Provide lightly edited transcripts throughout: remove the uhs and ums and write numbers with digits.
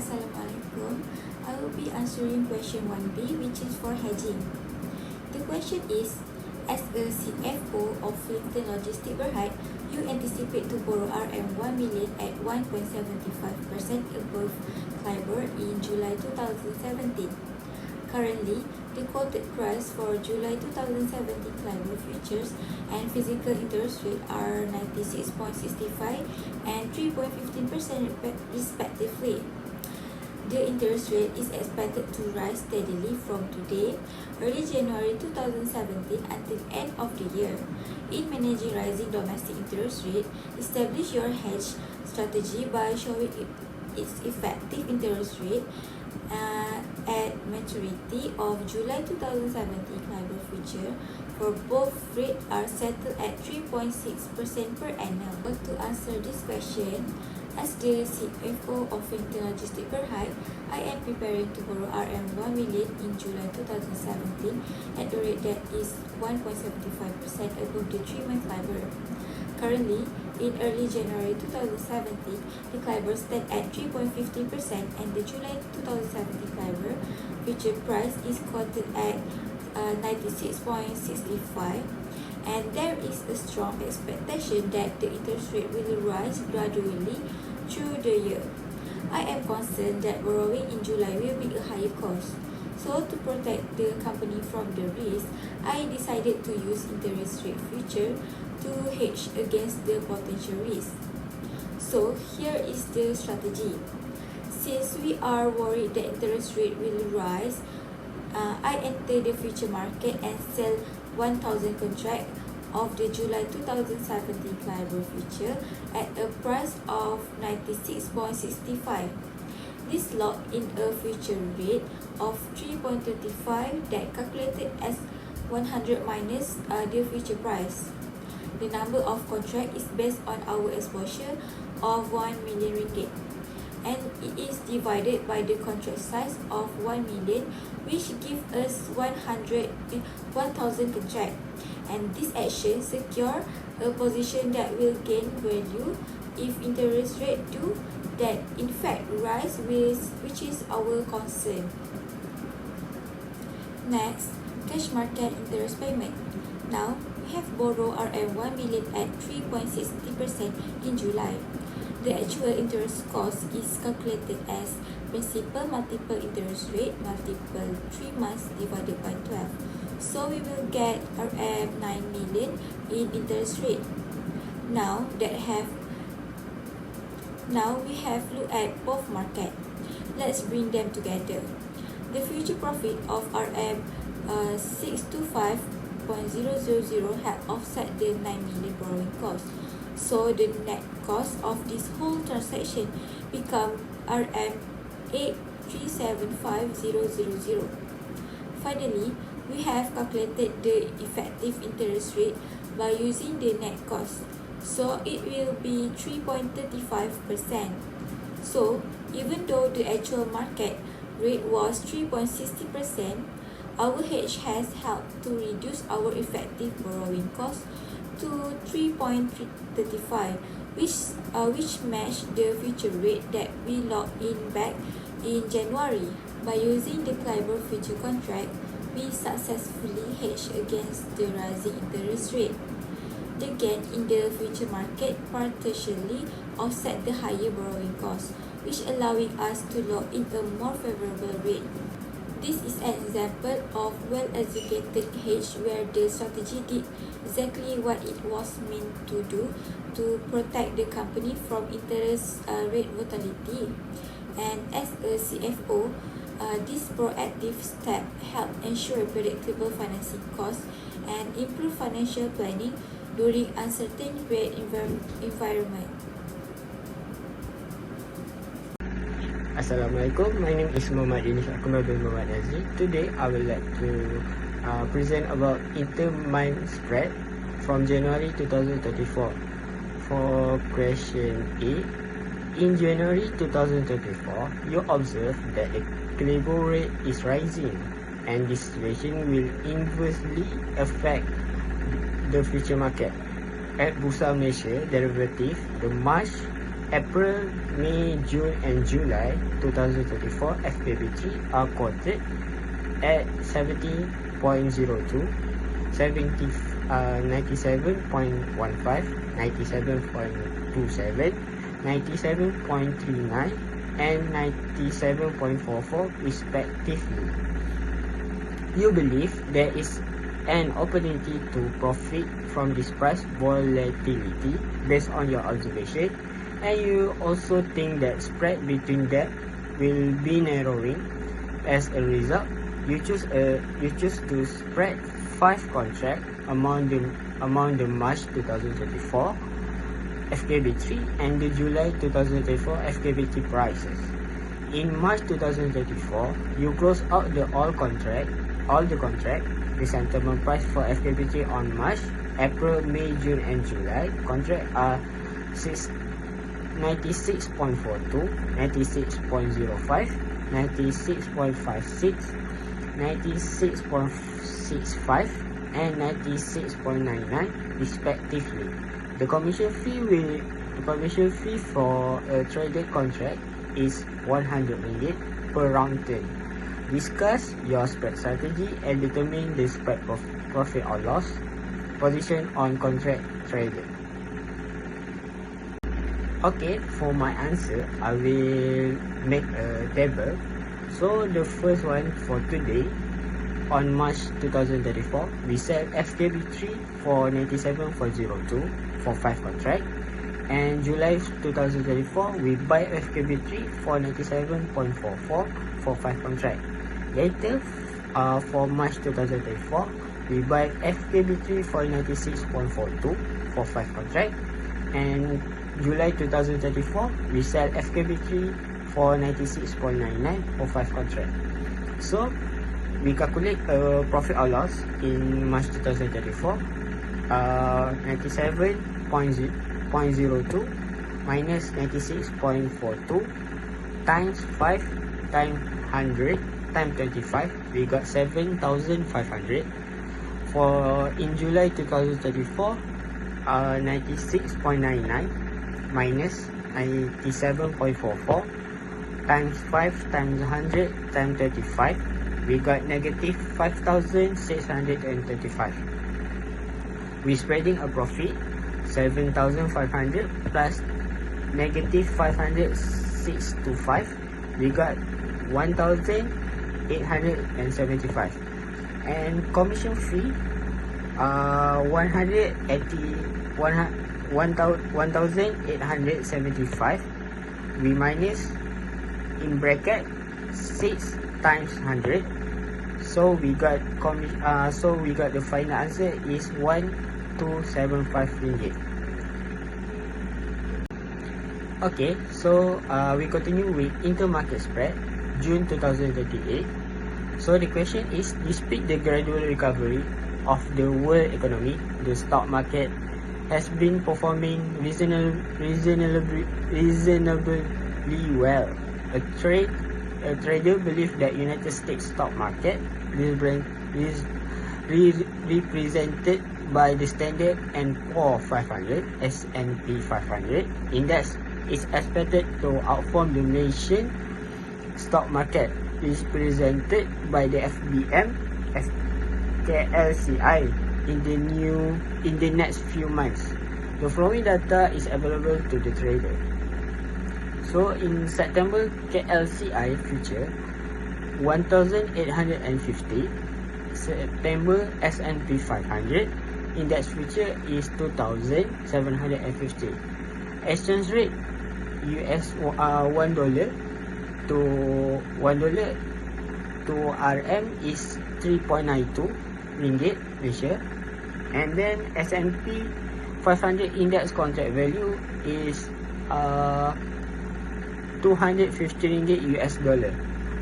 Assalamualaikum. I will be answering question 1B, which is for hedging. The question is, as a CFO of FIN549 Logistics Berhad, you anticipate to borrow RM 1 million at 1.75% above LIBOR in July 2017. Currently, the quoted price for July 2017 LIBOR futures and physical interest rate are 96.65 and 3.15% respectively. The interest rate is expected to rise steadily from today, early January 2017 until end of the year. In managing rising domestic interest rate, establish your hedge strategy by showing its effective interest rate at maturity of July 2017 LIBOR future for both rate are settled at 3.6% per annum. But to answer this question, as the CFO of FIN549 Logistics Berhad, I am preparing to borrow RM 1 million in July 2017 at a rate that is 1.75% above the 3-month LIBOR. Currently, in early January 2017, the LIBOR stands at 3.50% and the July 2017 LIBOR future price is quoted at 96.65, and there is a strong expectation that the interest rate will rise gradually through the year. I am concerned that borrowing in July will be a higher cost. So to protect the company from the risk, I decided to use interest rate future to hedge against the potential risk. So here is the strategy. Since we are worried that interest rate will rise, I enter the future market and sell 1,000 contract of the July 2017 LIBOR future at a price of 96.65. This locked in a future rate of 3.35 that calculated as 100 minus the future price. The number of contract is based on our exposure of 1 million ringgit, and it is divided by the contract size of 1 million, which gives us 1,000 contract. And this action secure a position that will gain value if interest rate do that in fact rise, which is our concern. Next, cash market interest payment. Now, we have borrowed RM 1 million at 3.60% in July. The actual interest cost is calculated as principal multiple interest rate multiple 3 months divided by 12. So we will get RM 9 million in interest rate. Now we have looked at both market. Let's bring them together. The future profit of RM 625.000 have offset the 9 million borrowing cost. So the net cost of this whole transaction become RM 8375000. Finally, we have calculated the effective interest rate by using the net cost. So it will be 3.35%. So even though the actual market rate was 3.60%, our hedge has helped to reduce our effective borrowing cost to 3.35, which matched the future rate that we locked in back in January. By using the LIBOR future contract, we successfully hedged against the rising interest rate. The gain in the future market partially offset the higher borrowing cost, which allowing us to lock in a more favorable rate. This is an example of well-executed hedge where the strategy did exactly what it was meant to do to protect the company from interest rate volatility. And as a CFO, this proactive step helped ensure predictable financing costs and improve financial planning during uncertain rate environment. Assalamualaikum, my name is Muhammad Yunis Akmal bin Muhammad Aziz. Today I would like to present about intermonth spread from January 2024. For question A, in January 2024, you observe that the LIBOR rate is rising, and this situation will inversely affect the future market. At Bursa Malaysia derivative, the March-April May, June and July 2024 FKB3 are quoted at 70.02, 97.15, 97.27, 97.39 and 97.44 respectively. You believe there is an opportunity to profit from this price volatility based on your observation, and you also think that spread between them will be narrowing. As a result, you choose to spread 5 contracts among the March 2024 FKB3 and the July 2024 FKB3 prices. In March 2024, you close out all the contract. The settlement price for FKB3 on March, April, May, June and July contract are 96.42, 96.05, 96.56, 96.65 and 96.99 respectively. The commission fee for a traded contract is 100 ringgit per round turn. Discuss your spread strategy and determine the spread profit or loss position on contract traded. Okay, for my answer, I will make a table. So the first one for today, on March 2034, we sell FKB3 for 97.02 for 5 contract, and July 2034 we buy FKB3 for 97.44 for 5 contract. Later, for March 2034, we buy FKB3 for 96.42 for 5 contract, and July 2034 we sell FKB3 for 96.99 for 5 contract. So we calculate a profit or loss in March 2034, 97.02 minus 96.42 times 5 times 100 times 25, we got 7,500. For in July 2034, 96.99 minus 97.44 times 5 times 100 times 35, we got negative 5,635. We spreading a profit 7,500 plus negative 506.25, we got 1,875. And commission fee 1,875, we minus in bracket 6 times 100, so we got the final answer is 1,275 ringgit. Okay, so we continue with intermarket spread June 2038. So the question is, despite the gradual recovery of the world economy, the stock market has been performing reasonably well. A trader believes that United States stock market is represented by the Standard & Poor's 500 S&P 500 index is expected to outperform the nation stock market is presented by the FBM KLCI in the next few months. The following data is available to the trader. So in September, KLCI future 1,850. September S&P 500 index future is 2,750. Exchange rate US $1 to RM is 3.92 ringgit Malaysia, and then S&P 500 index contract value is 250 ringgit US dollar.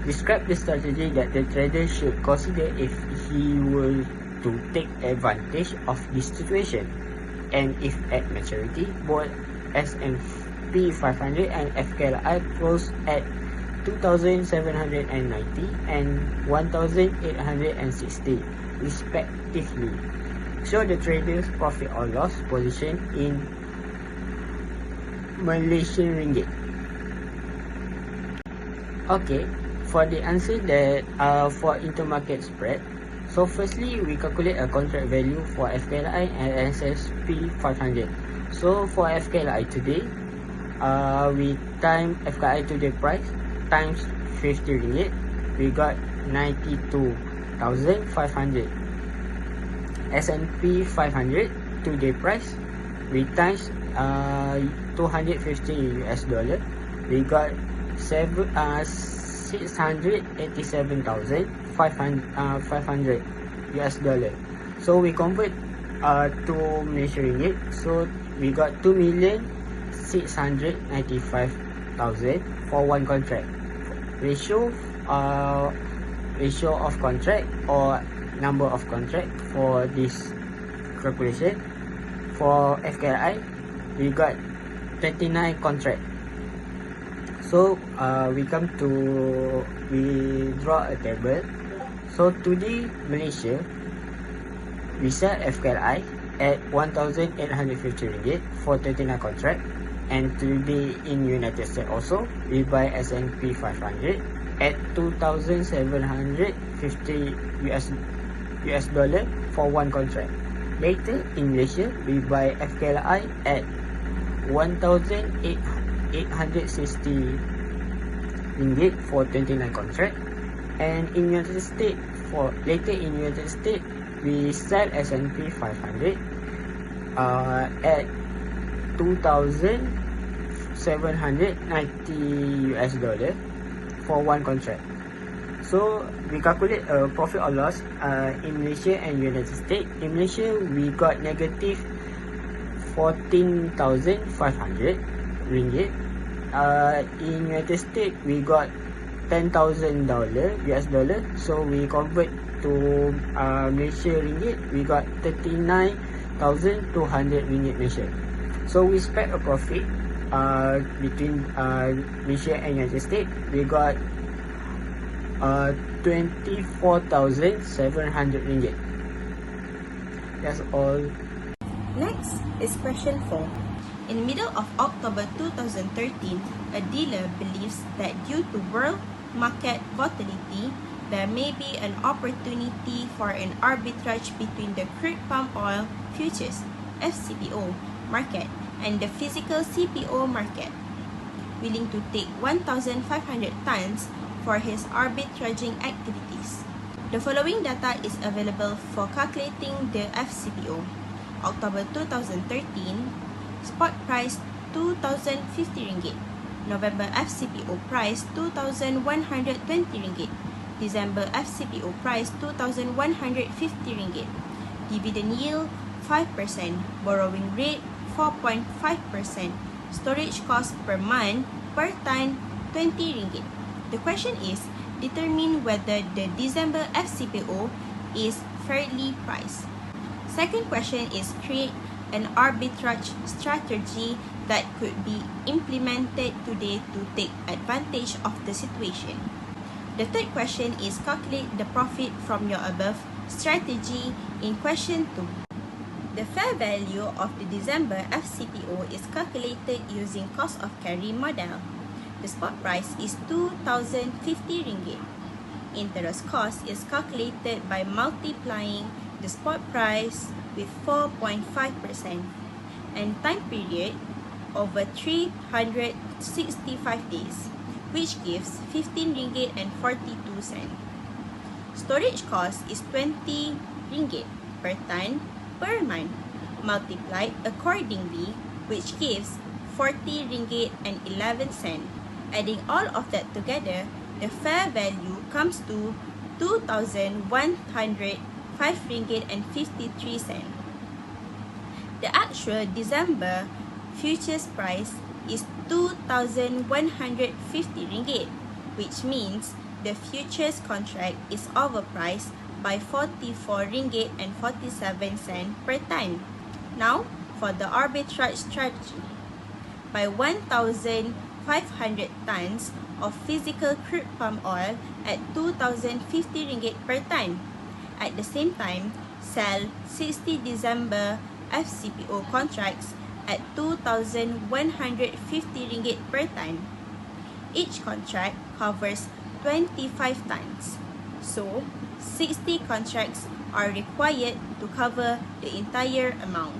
Describe the strategy that the trader should consider if he were to take advantage of this situation, and if at maturity both S&P 500 and FKLI close at 2,790 and 1,860 respectively. Show the trader's profit or loss position in Malaysian ringgit. Okay, for the answer that for intermarket spread, so firstly we calculate a contract value for FKLI and SSP 500. So for FKLI today, we time FKI today price times 50 ringgit, we got 92,500. S&P 500 today price, we times 250 US dollar, we got 687,500 US dollar. So we convert to Malaysian ringgit, so we got 2,695,000 for one contract. Ratio of contract or number of contract for this calculation. For FKI, we got 29 contract. So we draw a table. So today Malaysia, we sell FKLI at 1,850 ringgit for 39 contract, and today in United States also we buy S&P 500 at 2,750 US dollar for one contract. Later in Malaysia, we buy FKLI at 1,860 ringgit for 29 contract, and in United States, we sell S&P 500 at 2,790 US dollar for one contract. So we calculate a profit or loss in Malaysia and United States. In Malaysia, we got negative 14,500 ringgit. In United States, we got $10,000 US dollar. So we convert to Malaysia ringgit, we got 39,200 ringgit Malaysia. So we spread a profit between Malaysia and United States. We got 24,700 ringgit. That's all. Next is question 4. In the middle of October 2013, a dealer believes that due to world market volatility, there may be an opportunity for an arbitrage between the crude palm oil futures (FCPO) market and the physical CPO market, willing to take 1,500 tons for his arbitraging activities. The following data is available for calculating the FCPO. October 2013, spot price 2,050 ringgit. November FCPO price 2,120 ringgit. December FCPO price 2,150 ringgit. Dividend yield 5%. Borrowing rate 4.5%. Storage cost per month per ton 20 ringgit. The question is, determine whether the December FCPO is fairly priced. Second question is, create an arbitrage strategy that could be implemented today to take advantage of the situation. The third question is, calculate the profit from your above strategy in question 2. The fair value of the December FCPO is calculated using cost of carry model. The spot price is 2,050 ringgit. Interest cost is calculated by multiplying the spot price with 4.5% and time period over 365 days, which gives 15 ringgit and 42 cents. Storage cost is 20 ringgit per ton per month, multiplied accordingly, which gives 40 ringgit and 11 cents. Adding all of that together, the fair value comes to 2,105 ringgit and 53 cents. The actual December futures price is 2,150 ringgit, which means the futures contract is overpriced by 44 ringgit and 47 cents per ton. Now, for the arbitrage strategy. By 1,500 tons of physical crude palm oil at 2,050 ringgit per ton. At the same time, sell 60 December FCPO contracts at 2,150 ringgit per ton. Each contract covers 25 tons. So, 60 contracts are required to cover the entire amount.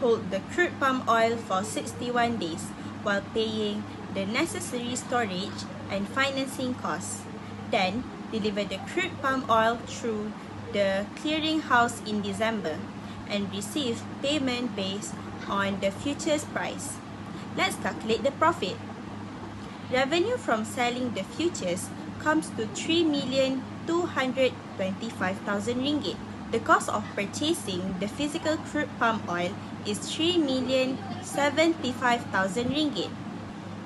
Hold the crude palm oil for 61 days while paying the necessary storage and financing costs. Then, deliver the crude palm oil through the clearinghouse in December and receive payment based on the futures price. Let's calculate the profit. Revenue from selling the futures comes to 3,225,000 ringgit. The cost of purchasing the physical crude palm oil is 3,075,000 ringgit.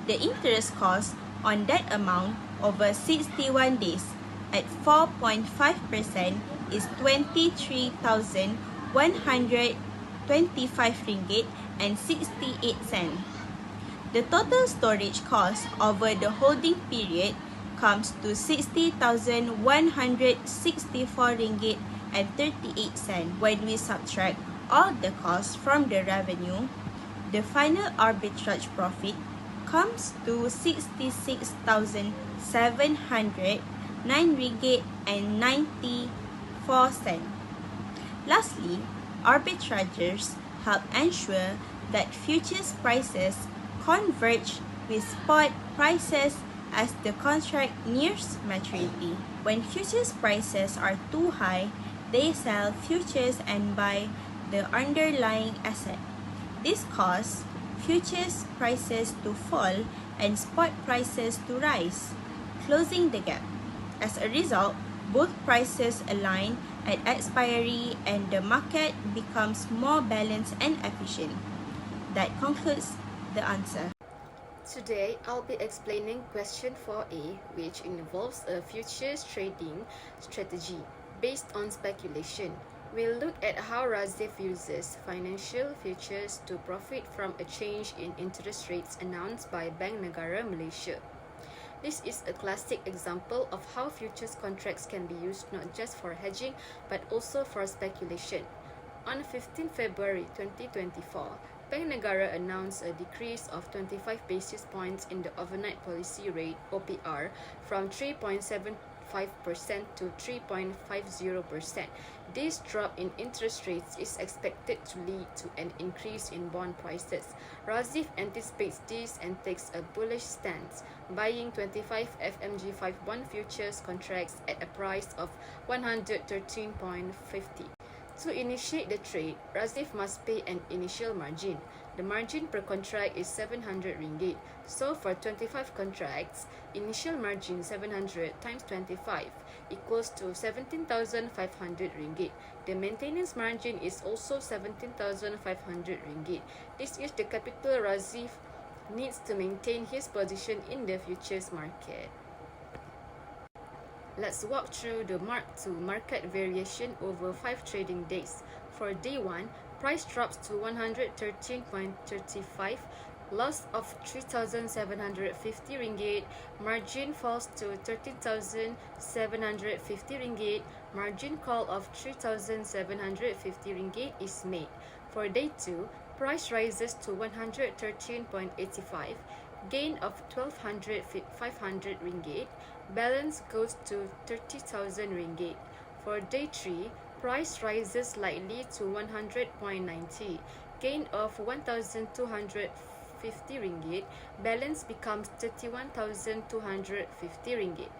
The interest cost on that amount over 61 days at 4.5% is 23,125 ringgit and 68 cents. The total storage cost over the holding period comes to 60,164 ringgit and 38 cents. When we subtract all the costs from the revenue, the final arbitrage profit comes to 66,709 ringgit and 94 cents. Lastly, arbitrageurs help ensure that futures prices converge with spot prices as the contract nears maturity. When futures prices are too high, they sell futures and buy the underlying asset. This causes futures prices to fall and spot prices to rise, closing the gap. As a result, both prices align at expiry and the market becomes more balanced and efficient. That concludes the answer. Today, I'll be explaining question 4A, which involves a futures trading strategy based on speculation. We'll look at how Razif uses financial futures to profit from a change in interest rates announced by Bank Negara Malaysia. This is a classic example of how futures contracts can be used not just for hedging but also for speculation. On 15 February 2024, Bank Negara announced a decrease of 25 basis points in the overnight policy rate (OPR) from 3.75% to 3.50%. This drop in interest rates is expected to lead to an increase in bond prices. Razif anticipates this and takes a bullish stance, buying 25 FMG51 futures contracts at a price of 113.50. To initiate the trade, Razif must pay an initial margin. The margin per contract is 700 ringgit. So for 25 contracts, initial margin 700 times 25 equals to 17,500 ringgit. The maintenance margin is also 17,500 ringgit. This is the capital Razif needs to maintain his position in the futures market. Let's walk through the mark-to-market variation over 5 trading days. For day 1, price drops to 113.35, loss of 3,750 ringgit, margin falls to 13,750 ringgit, margin call of 3,750 ringgit is made. For day 2, price rises to 113.85, gain of 12,500 ringgit, balance goes to 30,000 ringgit. For day 3, price rises slightly to 100.90, gain of 1,250 ringgit, balance becomes 31,250 ringgit.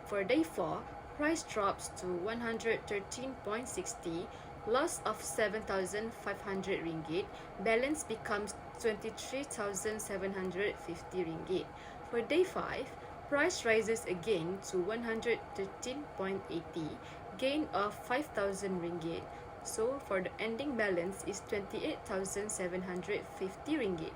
For day 4, price drops to 113.60, loss of 7,500 ringgit, balance becomes 23,750 ringgit. For day 5, price rises again to 113.80, gain of 5,000 ringgit. So for the ending balance is 28,750 ringgit.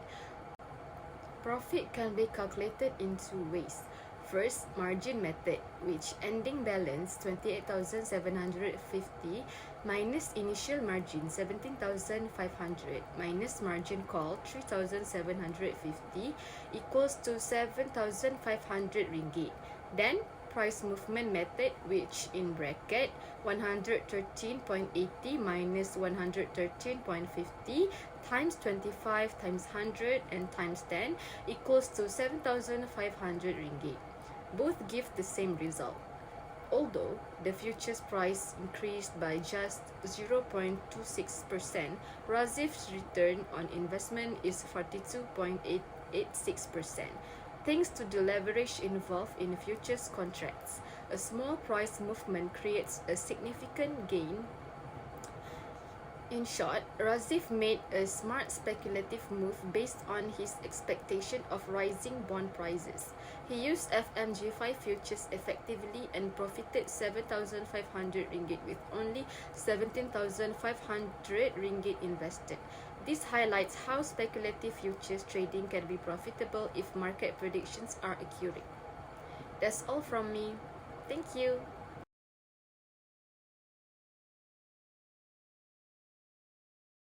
Profit can be calculated in 2 ways. First, margin method, which ending balance 28,750 minus initial margin 17,500 minus margin call 3,750 equals to 7,500 ringgit. Then, price movement method, which in bracket 113.80 minus 113.50 times 25 times 100 and times 10 equals to 7,500 ringgit. Both give the same result. Although the futures price increased by just 0.26%, Razif's return on investment is 42.886%. Thanks to the leverage involved in futures contracts, a small price movement creates a significant gain. In short, Razif made a smart speculative move based on his expectation of rising bond prices. He used FMG5 futures effectively and profited 7,500 ringgit with only 17,500 ringgit invested. This highlights how speculative futures trading can be profitable if market predictions are accurate. That's all from me. Thank you.